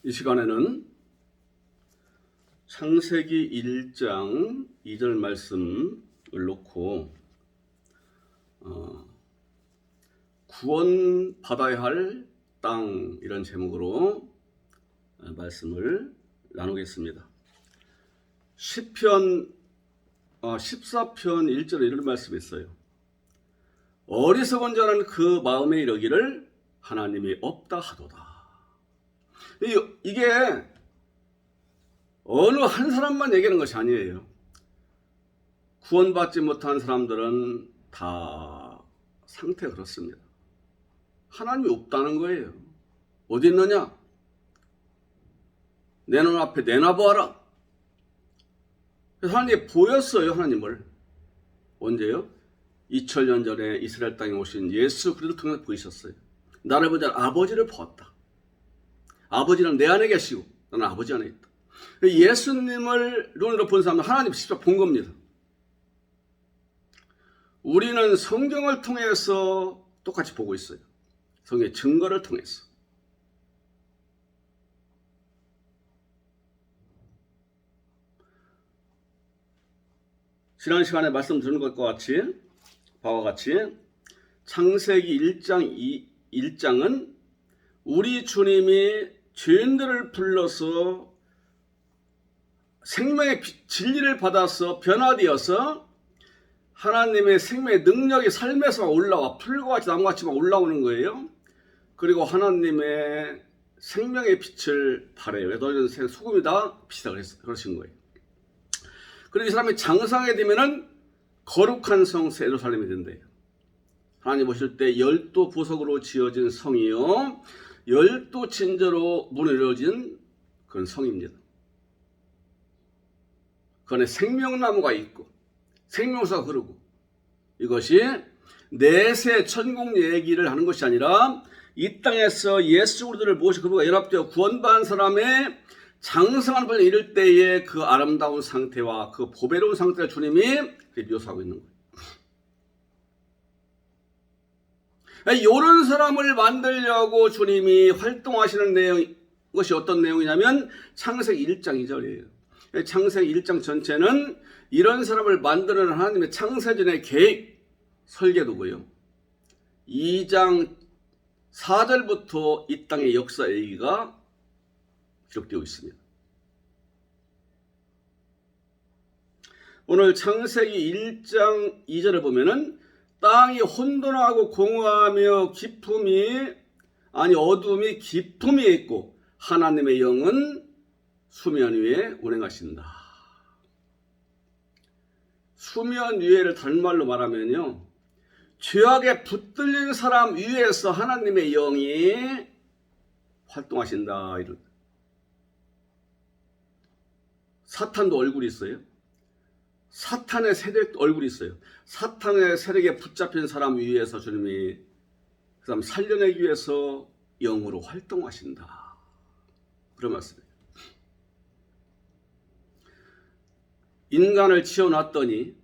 이 시간에는 창세기 1장 2절 말씀을 놓고 구원받아야 할 땅, 이런 제목으로 말씀을 나누겠습니다. 시편 14편 1절에 이런 말씀이 있어요. 어리석은 자는 그 마음에 이르기를 하나님이 없다 하도다. 이게 어느 한 사람만 얘기하는 것이 아니에요. 구원받지 못한 사람들은 다 상태가 그렇습니다. 하나님이 없다는 거예요. 어디 있느냐? 내 눈앞에 내놔보아라. 하나님이 보였어요. 하나님을. 언제요? 2000년 전에 이스라엘 땅에 오신 예수 그리스도를 통해서 보이셨어요. 나를 본 자는 아버지를 보았다. 아버지는 내 안에 계시고 나는 아버지 안에 있다. 예수님을 눈으로 본 사람은 하나님 직접 본 겁니다. 우리는 성경을 통해서 똑같이 보고 있어요. 성경의 증거를 통해서. 지난 시간에 말씀드린 것과 같이, 바와 같이 창세기 1장은 우리 주님이 죄인들을 불러서 생명의 진리를 받아서 변화되어서 하나님의 생명의 능력이 삶에서 올라와 풀과 같이 나무같이 올라오는 거예요. 그리고 하나님의 생명의 빛을 발해요. 너희는 소금이다 빛이다 그러신 거예요. 그리고 이 사람이 장성하게 되면은 거룩한 성 예루살렘이 된대요. 하나님 보실 때 12보석으로 지어진 성이요 12진저로 무너진 그런 성입니다. 그 안에 생명나무가 있고 생명수가 흐르고, 이것이 내세 천국 얘기를 하는 것이 아니라 이 땅에서 예수 그리스도를 모시고 그분과 연합되어 구원받은 사람의 장성한 분을 이룰 때의 그 아름다운 상태와 그 보배로운 상태를 주님이 묘사하고 있는 거예요. 이런 사람을 만들려고 주님이 활동하시는 것이 어떤 내용이냐면 창세기 1장 2절이에요. 창세기 1장 전체는 이런 사람을 만드는 하나님의 창세전의 계획, 설계도고요. 2장 4절부터 이 땅의 역사 얘기가 기록되어 있습니다. 오늘 창세기 1장 2절을 보면은 땅이 혼돈하고 공허하며 어둠이 깊음이 있고 하나님의 영은 수면 위에 운행하신다. 수면 위에를 다른 말로 말하면요, 죄악에 붙들린 사람 위에서 하나님의 영이 활동하신다. 이런. 사탄도 얼굴이 있어요. 사탄의 세력도 얼굴이 있어요. 사탄의 세력에 붙잡힌 사람 위에서 주님이 그 사람 살려내기 위해서 영으로 활동하신다. 그런 말씀이에요. 인간을 지어놨더니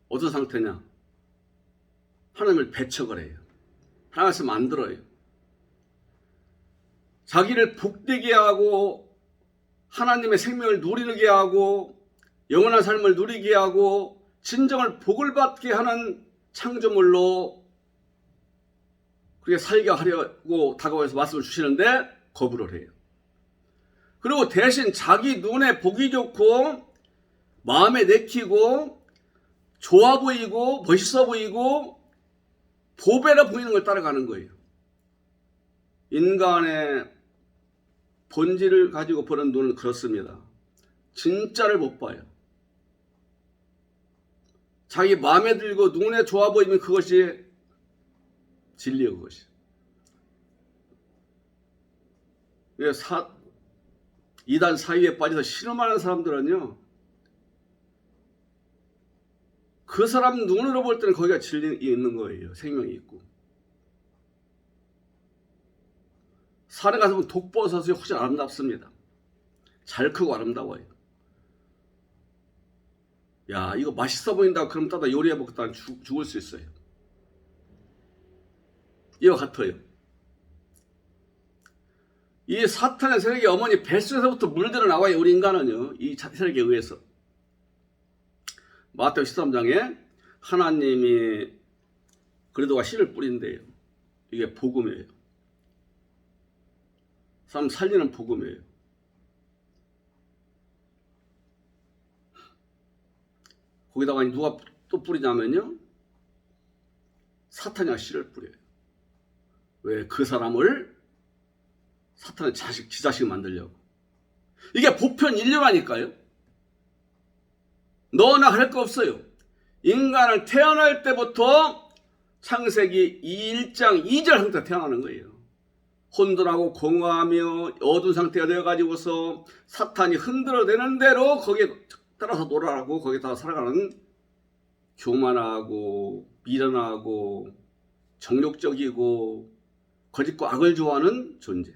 어떤 상태냐? 하나님을 배척을 해요. 하나님께서 만들어요. 자기를 복되게 하고 하나님의 생명을 누리게 하고 영원한 삶을 누리게 하고 진정한 복을 받게 하는 창조물로 그렇게 살게 하려고 다가와서 말씀을 주시는데 거부를 해요. 그리고 대신 자기 눈에 보기 좋고 마음에 내키고 좋아 보이고 멋있어 보이고 보배로 보이는 걸 따라가는 거예요. 인간의 본질을 가지고 보는 눈은 그렇습니다. 진짜를 못 봐요. 자기 마음에 들고 눈에 좋아 보이면 그것이 진리예요. 그것이. 이단 사이에 빠져서 신음하는 사람들은요, 그 사람 눈으로 볼 때는 거기가 진리 있는 거예요. 생명이 있고. 산에 가서 보면 독버섯이 훨씬 아름답습니다. 잘 크고 아름다워요. 야, 이거 맛있어 보인다 그럼 따다 요리해 먹다가 죽을 수 있어요. 이와 같아요. 이 사탄의 세력이 어머니 뱃속에서부터 물들어 나와요. 우리 인간은요. 이 세력에 의해서. 마태복음 13장에 하나님이 그리도가 씨를 뿌린대요. 이게 복음이에요. 사람 살리는 복음이에요. 거기다가 누가 또 뿌리냐면요. 사탄이 씨를 뿌려요. 왜? 그 사람을 사탄의 자식, 지 자식 만들려고. 이게 보편 인류라니까요. 너나 할 거 없어요. 인간을 태어날 때부터 창세기 1장 2절 상태로 태어나는 거예요. 혼돈하고 공허하며 어두운 상태가 되어가지고서 사탄이 흔들어대는 대로 거기에 따라서 놀아라고 거기다가 살아가는 교만하고 미련하고 정욕적이고 거짓과 악을 좋아하는 존재.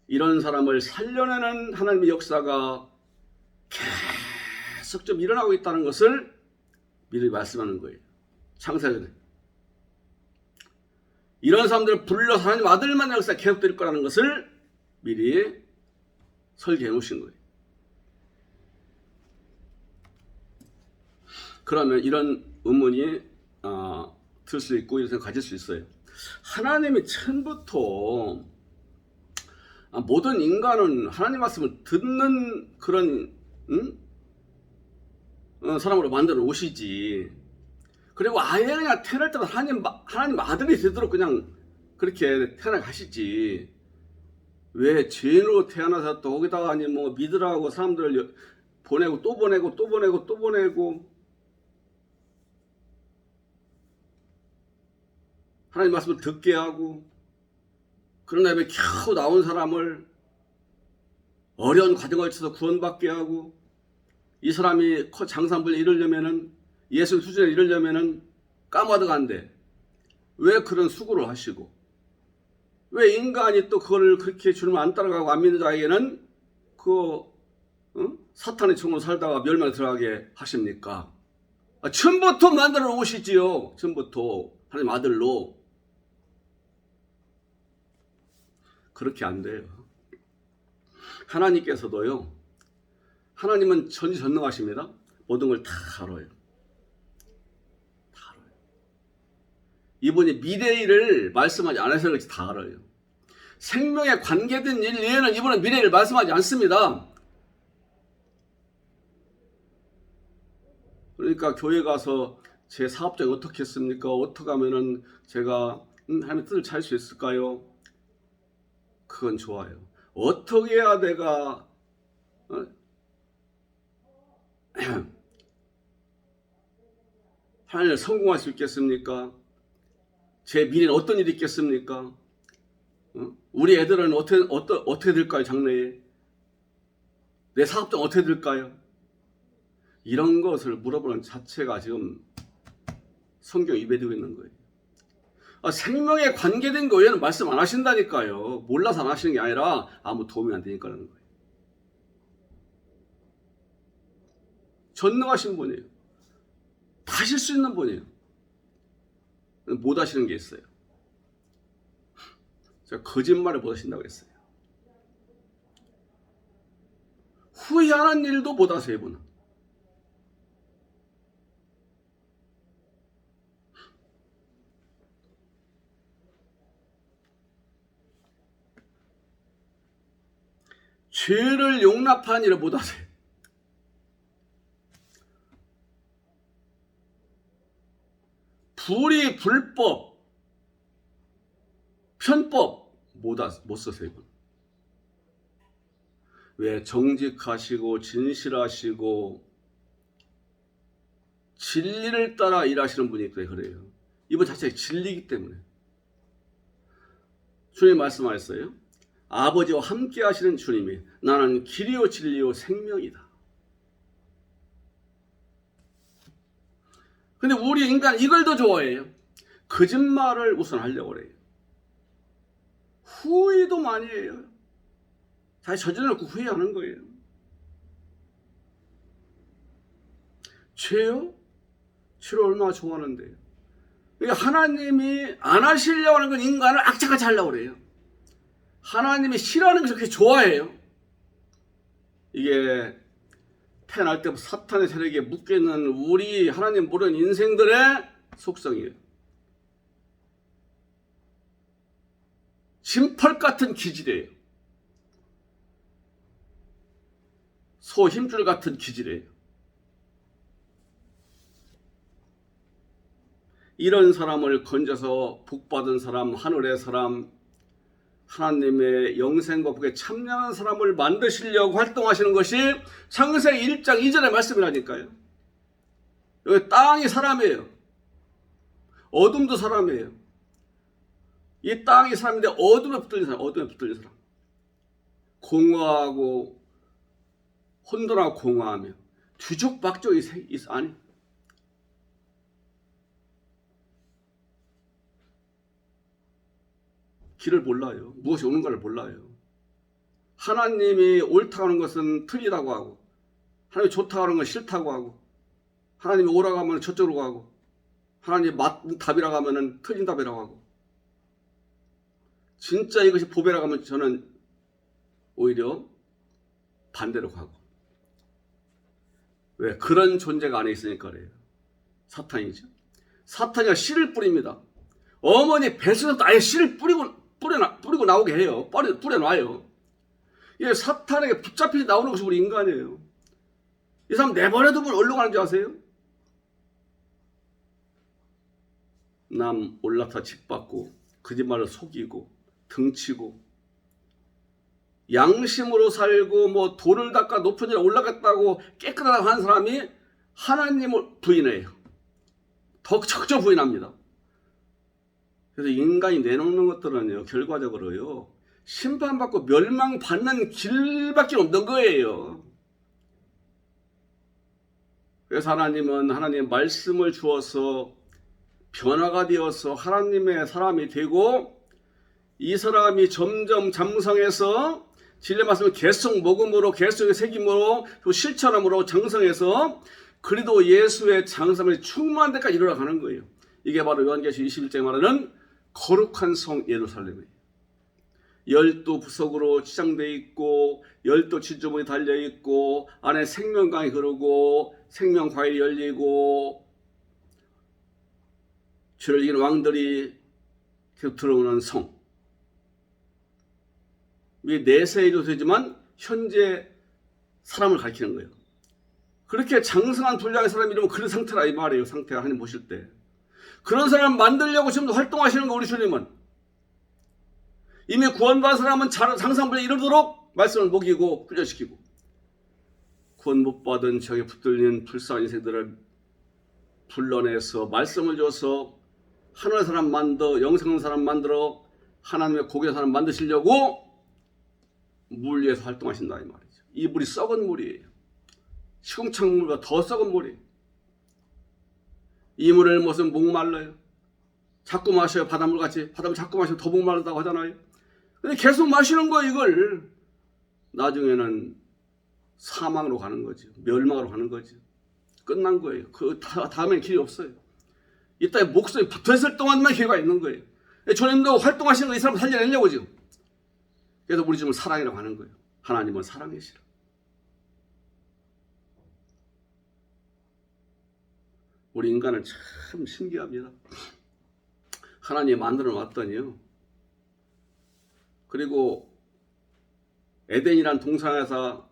이런 사람을 살려내는 하나님의 역사가 계속 좀 일어나고 있다는 것을 미리 말씀하는 거예요. 창세전에. 이런 사람들을 불러서 하나님 아들만 역사 계속될 거라는 것을 미리 설계해 놓으신 거예요. 그러면 이런 의문이 들 수 있고 이런 생각 가질 수 있어요. 하나님이 처음부터 모든 인간은 하나님 말씀을 듣는 그런 사람으로 만들어 오시지. 그리고 아예 그냥 태어날 때부터 하나님 아들이 되도록 그냥 그렇게 태어나게 하시지. 왜 죄인으로 태어나서 또 거기다가 아니 뭐 믿으라고 사람들을 보내고 또 보내고 또 보내고 또 보내고 하나님 말씀을 듣게 하고 그런 다음에 겨우 나온 사람을 어려운 과정을 거쳐서 구원받게 하고 이 사람이 장산불에 이르려면은 예수 수준에 이르려면은 까마득한데 왜 그런 수고를 하시고 왜 인간이 또 그걸 그렇게 주님을 안 따라가고 안 믿는 자에게는 사탄의 종으로 살다가 멸망에 들어가게 하십니까? 처음부터 만들어 오시지요. 처음부터 하나님 아들로. 그렇게 안 돼요. 하나님께서도요. 하나님은 전지전능하십니다. 모든 걸 다 알아요. 다 알아요. 이분이 미래일을 말씀하지 않아서 그렇지 다 알아요. 생명에 관계된 일 외에는 이분은 미래일을 말씀하지 않습니다. 그러니까 교회 가서 제 사업장이 어떻게 했습니까? 어떻게 하면은 제가 하나님의 뜻을 잘 수 있을까요? 그건 좋아요. 어떻게 해야 내가 하나님을 성공할 수 있겠습니까? 제 미래는 어떤 일이 있겠습니까? 우리 애들은 어떻게 될까요? 장래에 내 사업장 어떻게 될까요? 이런 것을 물어보는 자체가 지금 성경 위배되고 있는 거예요. 생명에 관계된 거 외에는 말씀 안 하신다니까요. 몰라서 안 하시는 게 아니라 아무 도움이 안 되니까라는 거예요. 전능하신 분이에요. 다 하실 수 있는 분이에요. 못 하시는 게 있어요. 제가 거짓말을 못 하신다고 그랬어요. 후회하는 일도 못 하세요, 이분은. 죄를 용납하는 일을 못 하세요. 불이 불법, 편법 못 쓰세요. 이분. 왜? 정직하시고 진실하시고 진리를 따라 일하시는 분이기 때문에 그래요. 이분 자체가 진리이기 때문에. 주님 말씀하셨어요. 아버지와 함께 하시는 주님이 나는 길이요 진리요 생명이다. 근데 우리 인간 이걸 더 좋아해요. 거짓말을 우선 하려고 그래요. 후회도 많이 해요. 자기 저질러놓고 후회하는 거예요. 죄요? 죄를 얼마나 좋아하는데요. 그러니까 하나님이 안 하시려고 하는 건 인간을 악착같이 하려고 그래요. 하나님이 싫어하는 것을 그렇게 좋아해요. 이게 태어날 때부터 사탄의 세력에 묶여있는 우리 하나님 모르는 인생들의 속성이에요. 짐펄 같은 기질이에요. 소 힘줄 같은 기질이에요. 이런 사람을 건져서 복받은 사람, 하늘의 사람, 하나님의 영생과 복에 참여한 사람을 만드시려고 활동하시는 것이 창세기 1장 2절의 말씀이라니까요. 여기 땅이 사람이에요. 어둠도 사람이에요. 이 땅이 사람인데 어둠에 붙들린 사람, 어둠에 붙들린 사람. 공허하고 혼돈하고 공허하며 뒤죽박죽이 아니. 길을 몰라요. 무엇이 오는가를 몰라요. 하나님이 옳다고 하는 것은 틀리다고 하고, 하나님이 좋다고 하는 건 싫다고 하고, 하나님이 오라고 하면 저쪽으로 가고, 하나님이 맞는 답이라고 하면 틀린 답이라고 하고, 진짜 이것이 보배라고 하면 저는 오히려 반대로 가고. 왜? 그런 존재가 안에 있으니까 그래요. 사탄이죠. 사탄이가 씨를 뿌립니다. 어머니 뱃속에서 아예 씨를 뿌리고 나오게 해요. 뿌려놔요. 이게 사탄에게 붙잡히지 나오는 것이 우리 인간이에요. 이 사람 내버려도 뭘 어디로 가는 줄 아세요? 남 올라타 짓밟고 거짓말을 속이고 등치고 양심으로 살고 뭐 돌을 닦아 높은 데에 올라갔다고 깨끗하다고 하는 사람이 하나님을 부인해요. 더 적절 부인합니다. 그래서 인간이 내놓는 것들은요, 결과적으로요, 심판받고 멸망받는 길밖에 없는 거예요. 그래서 하나님은 하나님의 말씀을 주어서 변화가 되어서 하나님의 사람이 되고, 이 사람이 점점 장성해서 진리의 말씀을 계속 먹음으로, 계속 새김으로, 또 실천함으로 장성해서 그리도 예수의 장성을 충만한 데까지 이르러가는 거예요. 이게 바로 요한계시록 21장에 말하는 거룩한 성 예루살렘이에요. 12부석으로 치장되어 있고 12지주문이 달려있고 안에 생명강이 흐르고 생명과일이 열리고 죄를 이기는 왕들이 계속 들어오는 성. 이게 내세에도 되지만 현재 사람을 가리키는 거예요. 그렇게 장성한 분량의 사람 이름은 그런 상태라 이 말이에요. 상태가 하나님 보실 때. 그런 사람 만들려고 지금도 활동하시는 거 우리 주님은. 이미 구원받은 사람은 장성분에 이르도록 말씀을 먹이고 훈련시키고, 구원 못 받은 저에 붙들린 불쌍한 인생들을 불러내서 말씀을 줘서 하늘의 사람 영생한 사람 만들어 하나님의 고귀한 사람 만드시려고 물 위에서 활동하신다 이 말이죠. 이 물이 썩은 물이에요. 시궁창물보다 더 썩은 물이에요. 이 물을 무슨 목말라요. 자꾸 마셔요. 바닷물같이. 바닷물 자꾸 마시면 더 목마르다고 하잖아요. 근데 계속 마시는 거 이걸 나중에는 사망으로 가는 거죠. 멸망으로 가는 거죠. 끝난 거예요. 그 다음엔 길이 없어요. 이따 목숨이 붙어있을 동안만 기회가 있는 거예요. 주님도 활동하시는 거 이 사람 살려내려고 지금. 그래서 우리 지금 사랑이라고 하는 거예요. 하나님은 사랑이시라. 우리 인간은 참 신기합니다. 하나님이 만들어 놨더니요. 그리고 에덴이란 동산에서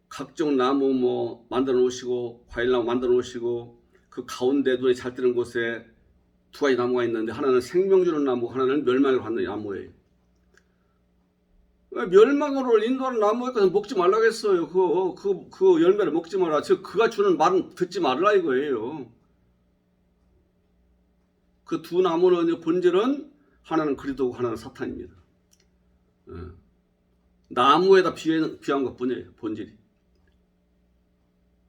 각종 나무 뭐 만들어 놓으시고 과일나무 만들어 놓으시고 그 가운데 눈에 잘 뜨는 곳에 두 가지 나무가 있는데 하나는 생명 주는 나무, 하나는 멸망을 받는 나무예요. 멸망으로 인도하는 나무에 먹지 말라고 했어요. 그 열매를 먹지 마라. 즉 그가 주는 말은 듣지 말라 이거예요. 그 두 나무는 본질은 하나는 그리스도고 하나는 사탄입니다. 나무에다 비한 것뿐이에요. 본질이.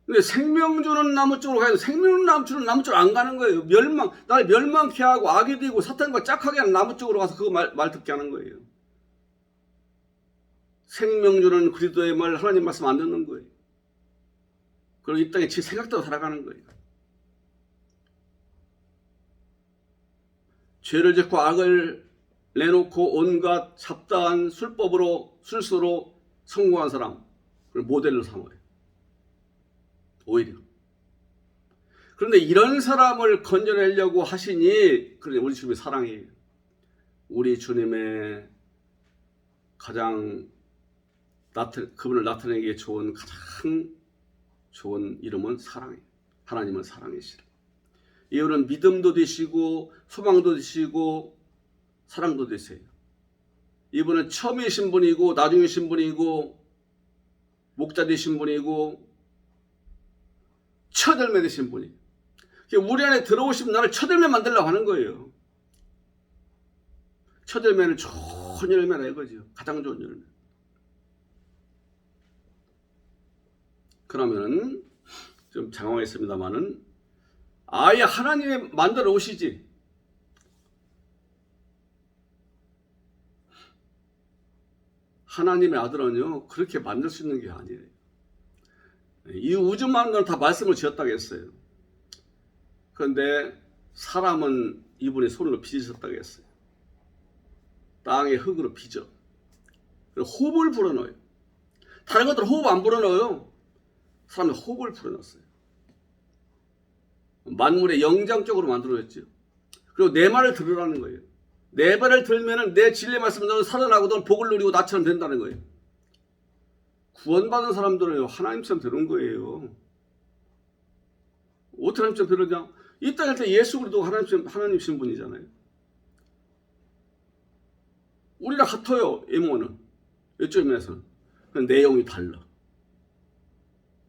근데 생명 주는 나무 쪽으로 가야 돼. 생명 주는 나무 쪽으로 안 가는 거예요. 나를 멸망케 하고 악이 되고 사탄과 짝하게 하는 나무 쪽으로 가서 그 말 듣게 하는 거예요. 생명 주는 그리스도의 말, 하나님 말씀 안 듣는 거예요. 그리고 이 땅에 지 생각대로 살아가는 거예요. 죄를 짓고 악을 내놓고 온갖 잡다한 술수로 성공한 사람, 그걸 모델로 삼아요. 오히려. 그런데 이런 사람을 건져내려고 하시니, 그런데 우리 주님의 사랑이에요. 우리 주님의 가장 그분을 나타내기에 좋은 가장 좋은 이름은 사랑이에요. 하나님은 사랑이시라. 이분은 믿음도 되시고 소망도 되시고 사랑도 되세요. 이분은 처음이신 분이고 나중이신 분이고 목자 되신 분이고 첫 열매 되신 분이에요. 우리 안에 들어오시면 나를 첫 열매 만들려고 하는 거예요. 첫 열매는 좋은 열매라 이거죠. 가장 좋은 열매. 그러면은 좀 장황했습니다만은 아예 하나님이 만들어 오시지. 하나님의 아들은요 그렇게 만들 수 있는 게 아니에요. 이 우주 만물은 다 말씀을 지었다고 했어요. 그런데 사람은 이분의 손으로 빚으셨다고 했어요. 땅의 흙으로 빚어. 그리고 호흡을 불어넣어요. 다른 것들은 호흡 안 불어넣어요. 사람은 호흡을 불어넣었어요. 만물의 영장적으로 만들어졌죠. 그리고 내 말을 들으라는 거예요. 내 말을 들으면 내 진리 말씀을 너는 살아나고 너는 복을 누리고 나처럼 된다는 거예요. 구원받은 사람들은 하나님처럼 되는 거예요. 어떻게 하나님처럼 되느냐? 이 땅에 때 예수 그리스도 하나님이신 분이잖아요. 우리랑 같아요. 이모는 이쪽 면에서는 내용이 달라.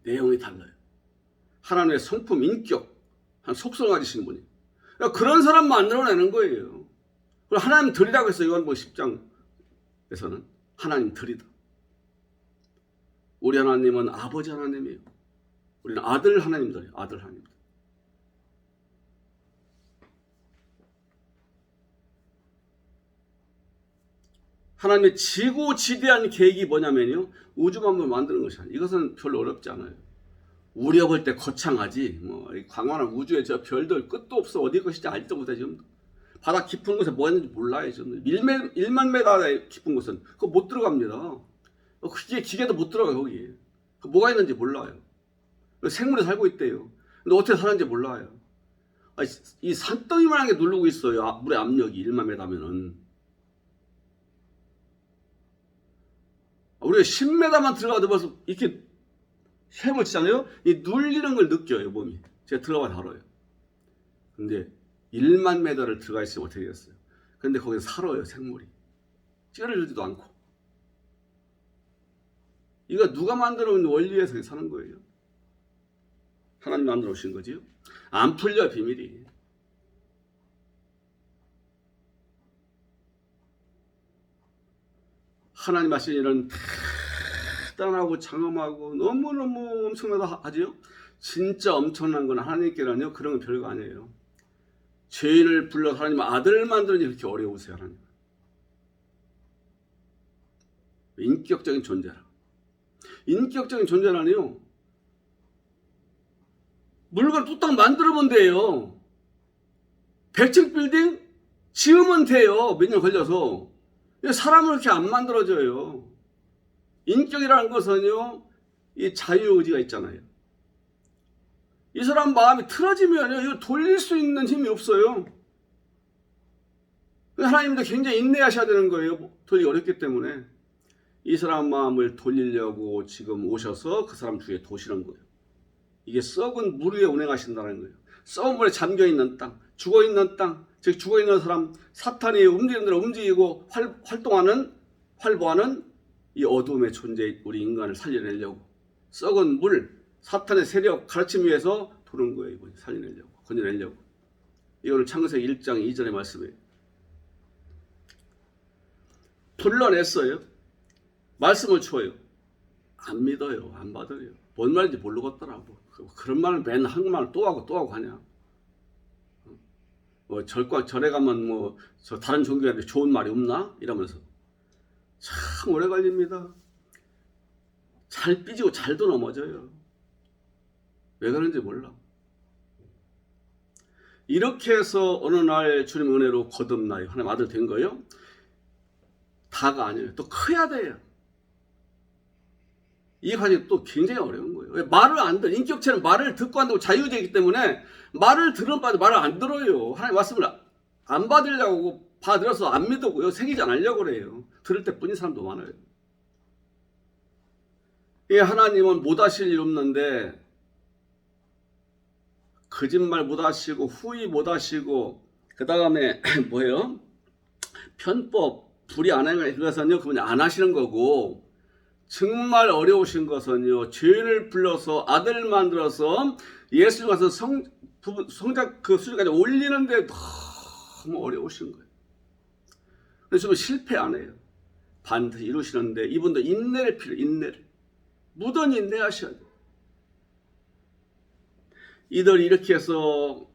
내용이 달라요. 하나님의 성품, 인격, 한 속성 가지신 분이. 그러니까 그런 사람 만들어내는 거예요. 그리고 하나님 들이라고 했어요. 요한복음 10장에서는 하나님 들이다. 우리 하나님은 아버지 하나님이에요. 우리는 아들 하나님들이에요. 아들 하나님들. 하나님의 지고지대한 계획이 뭐냐면요. 우주 만물을 만드는 것이 아니에요. 이것은 별로 어렵지 않아요. 우리가 볼 때 거창하지. 광활한 우주에 저 별들 끝도 없어. 어디 것인지 알지도 못해 지금. 바다 깊은 곳에 뭐 있는지 몰라요. 지금. 1만 메다 깊은 곳은 그거 못 들어갑니다. 기계도 못 들어가요. 거기. 뭐가 있는지 몰라요. 생물이 살고 있대요. 근데 어떻게 사는지 몰라요. 이 산더미만한 게 누르고 있어요. 물의 압력이 1만 메다면은. 우리가 10m만 들어가도 벌써 이렇게 셈을 치잖아요. 이 눌리는 걸 느껴요, 몸이. 제가 들어가서 알아요. 근데 1만 메다를 들어가 있으면 어떻게 됐어요? 근데 거기서 살아요, 생물이. 찌르지도 않고. 이거 누가 만들어 놓은 원리에서 사는 거예요. 하나님 만들어 오신 거지요. 안 풀려, 비밀이. 하나님 하신 일은 대단하고 장엄하고 너무너무 엄청나다 하지요. 진짜 엄청난 건 하나님께는요 그런 건 별거 아니에요. 죄인을 불러서 하나님 아들을 만드는 일이 그렇게 어려우세요. 하나님. 인격적인 존재라. 인격적인 존재라니요. 물건을 뚝딱 만들어보면 돼요. 100층 빌딩 지으면 돼요. 몇 년 걸려서. 사람은 그렇게 안 만들어져요. 인격이라는 것은요, 이 자유의지가 있잖아요. 이 사람 마음이 틀어지면요, 이거 돌릴 수 있는 힘이 없어요. 하나님도 굉장히 인내하셔야 되는 거예요. 돌리기 어렵기 때문에. 이 사람 마음을 돌리려고 지금 오셔서 그 사람 주위에 도시는 거예요. 이게 썩은 물 위에 운행하신다는 거예요. 썩은 물에 잠겨있는 땅, 죽어있는 땅, 즉 죽어있는 사람, 사탄이 움직이는 대로 움직이고 활보하는 이 어둠의 존재, 우리 인간을 살려내려고 썩은 물, 사탄의 세력 가르침 위해서 도는 거예요. 이거 살려내려고, 건져내려고. 이거는 창세기 1장 2절의 말씀이에요. 불러냈어요. 말씀을 줘요. 안 믿어요. 안 받아요. 뭔 말인지 모르겠더라고. 그런 말을 맨날 한국말을 또 하고 하냐. 절에 가면 저 다른 종교한테 좋은 말이 없나? 이러면서. 참 오래 걸립니다. 잘 삐지고 잘도 넘어져요. 왜 그런지 몰라. 이렇게 해서 어느 날 주님의 은혜로 거듭나요. 하나님 아들 된 거예요. 다가 아니에요. 또 커야 돼요. 이 과정이 또 굉장히 어려운 거예요. 왜? 말을 안 들어. 인격체는 말을 듣고 한다고 자유제이기 때문에 말을 들은 바도 말을 안 들어요. 하나님 말씀을 안 받으려고 받들어서 안 믿고요. 새기지 않으려고 그래요. 들을 때뿐인 사람도 많아요. 이 하나님은 못 하실 일 없는데 거짓말 못 하시고 후회 못 하시고 그 다음에 뭐예요? 편법 불의 안 하는 것은요 그분 안 하시는 거고 정말 어려우신 것은요 죄인을 불러서 아들 만들어서 예수 가서 성작 그 수준까지 올리는데 너무 어려우신 거예요. 그래서 좀 실패 안 해요. 반드시 이루시는데 이분도 인내를 필요해요. 인내를 무던히 인내하셔야 돼요. 이들이 이렇게 해서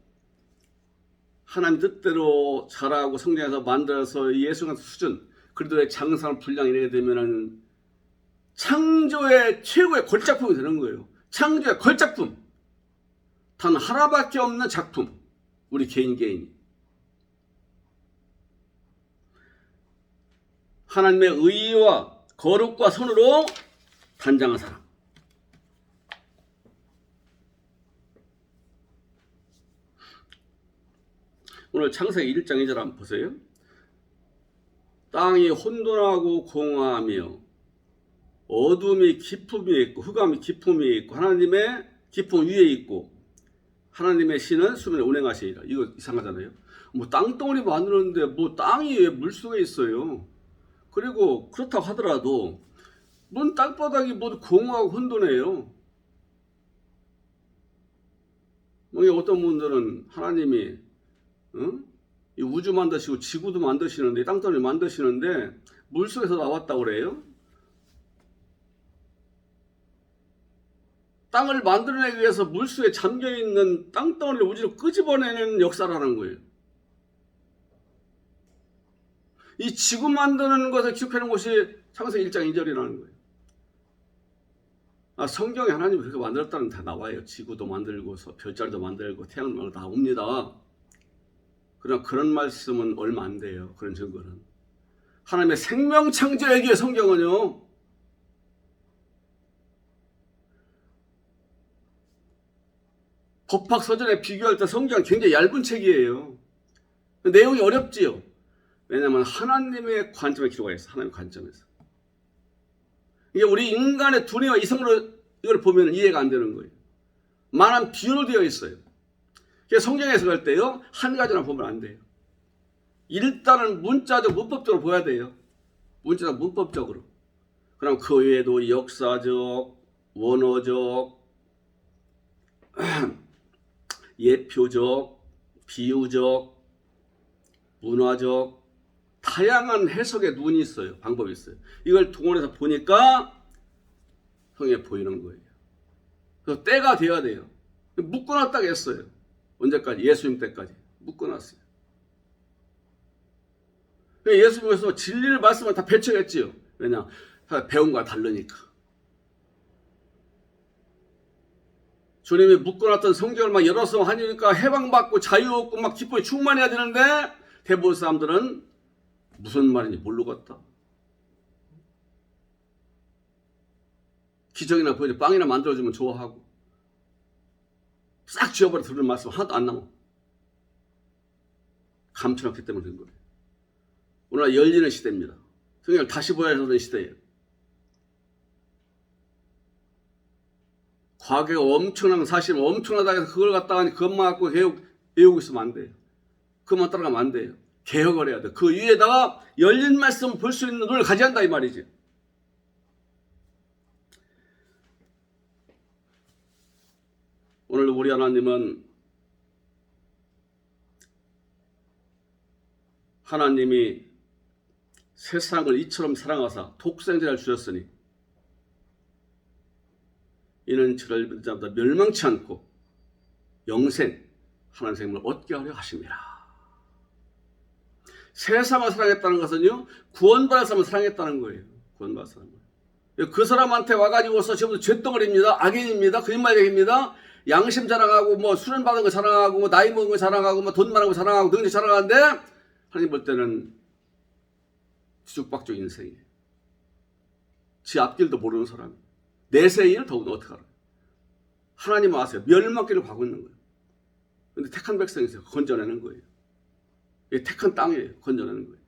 하나님 뜻대로 자라고 성장해서 만들어서 예수 같은 수준 그리도의 장성한 분량이 이렇게 되면은 창조의 최고의 걸작품이 되는 거예요. 창조의 걸작품. 단 하나밖에 없는 작품. 우리 개인이. 하나님의 의와 거룩과 선으로 단장한 사람. 오늘 창세기 1장 2절 한번 보세요. 땅이 혼돈하고 공허하며 어둠이 깊음이 있고 흑암이 깊음이 있고 하나님의 깊음 위에 있고 하나님의 신은 수면에 운행하시니라. 이거 이상하잖아요. 뭐 땅덩어리 만드는데 뭐 땅이 왜 물속에 있어요. 그리고 그렇다고 하더라도 뭔 땅바닥이 모두 공허하고 혼돈해요. 뭐 어떤 분들은 하나님이 이 우주 만드시고 지구도 만드시는데 땅덩어리 만드시는데 물속에서 나왔다고 그래요. 땅을 만들어내기 위해서 물속에 잠겨있는 땅덩어리를 우주로 끄집어내는 역사라는 거예요. 이 지구 만드는 것을 기록하는 것이 창세기 1장 2절이라는 거예요. 성경에 하나님이 그렇게 만들었다는 다 나와요. 지구도 만들고 별자리도 만들고 태양도 나옵니다. 그러나 그런 말씀은 얼마 안 돼요. 그런 증거는. 하나님의 생명 창조 얘기의 성경은요. 법학서전에 비교할 때 성경은 굉장히 얇은 책이에요. 내용이 어렵지요. 왜냐하면 하나님의 관점에 기록하여 있어요. 하나님의 관점에서. 이게 우리 인간의 두뇌와 이성으로 이걸 보면 이해가 안 되는 거예요. 많은 비유로 되어 있어요. 성경에서 갈 때요. 한 가지나 보면 안 돼요. 일단은 문자적 문법적으로 보야 돼요. 문자적 문법적으로. 그럼 그 외에도 역사적, 원어적, 예표적, 비유적, 문화적 다양한 해석의 눈이 있어요. 방법이 있어요. 이걸 동원해서 보니까 성경에 보이는 거예요. 그래서 때가 돼야 돼요. 묶어놨다고 했어요. 언제까지? 예수님 때까지 묶어놨어요. 예수님께서 진리를 말씀을 다 배척했지요. 왜냐? 배운 거와 다르니까. 주님이 묶어놨던 성경을 막 열어서 하니까 해방받고 자유 얻고 막 기쁨이 충만해야 되는데 대부분 사람들은 무슨 말인지 모르겠다. 기적이나 보여줘 빵이나 만들어주면 좋아하고 싹 지워버려 들은 말씀 하나도 안 남아. 감춰놨기 때문에 그런 거예요. 오늘 열리는 시대입니다. 성경을 다시 보아야 하는 시대예요. 과거에 엄청난 사실, 엄청나다 해서 그걸 갖다가 그것만 갖고 외우고 있으면 안 돼요. 그것만 따라가면 안 돼요. 개혁을 해야 돼요. 그 위에다가 열린 말씀 볼 수 있는 눈을 가져야 한다 이 말이지. 오늘 우리 하나님은 하나님이 세상을 이처럼 사랑하사 독생자를 주셨으니 이는 저를 믿는 자마다 멸망치 않고 영생 하나님의 생명을 얻게 하려 하심이라. 세상을 사랑했다는 것은요 구원받을 사람을 사랑했다는 거예요. 구원받을 사람을. 그 사람한테 와가지고서 지금부터 죄덩어리입니다. 악인입니다. 거짓말쟁이입니다. 양심 자랑하고 뭐 수련 받은 거 자랑하고 뭐 나이 먹은 거 자랑하고 뭐 돈 많은 거 자랑하고 능력 자랑하는데 하나님 볼 때는 뒤죽박죽 인생이에요. 지 앞길도 모르는 사람. 내세의 일을 더욱더 어떻게 알아요? 하나님 아세요. 멸망길을 가고 있는 거예요. 근데 택한 백성이 있어요. 건져내는 거예요. 이게 택한 땅이에요. 건져내는 거예요.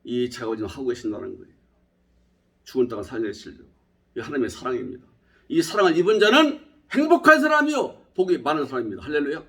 이 제가 지금 하고 계신다는 거예요. 죽은 땅을 살려내시려고. 이 하나님의 사랑입니다. 이 사랑을 입은 자는 행복한 사람이요 복이 많은 사람입니다. 할렐루야.